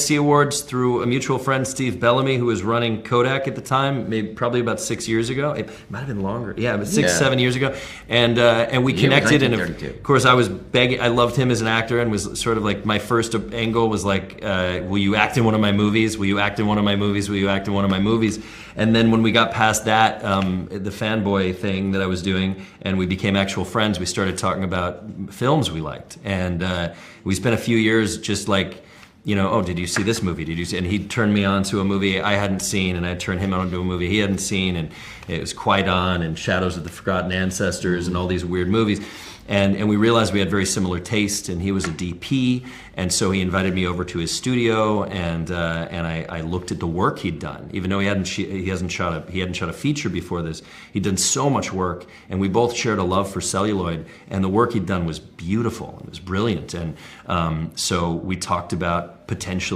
NYSC Awards through a mutual friend, Steve Bellamy, who was running Kodak at the time, probably about 6 years ago. It might have been longer. Yeah, it was 7 years ago. And we connected. And of course, I was begging. I loved him as an actor, and was sort of like my first angle was like, will you act in one of my movies? Will you act in one of my movies? Will you act in one of my movies? And then when we got past that, the fanboy thing that I was doing, and we became actual friends, we started talking about films we liked. And we spent a few years just like, oh, did you see this movie? Did you see? And he turned me on to a movie I hadn't seen, and I turned him on to a movie he hadn't seen, and it was Qui-Gon and Shadows of the Forgotten Ancestors and all these weird movies. And we realized we had very similar tastes, and he was a DP, and so he invited me over to his studio, and I looked at the work he'd done. Even though he hadn't shot a feature before this, he'd done so much work, and we both shared a love for celluloid, and the work he'd done was beautiful. It was brilliant, and so we talked about potentially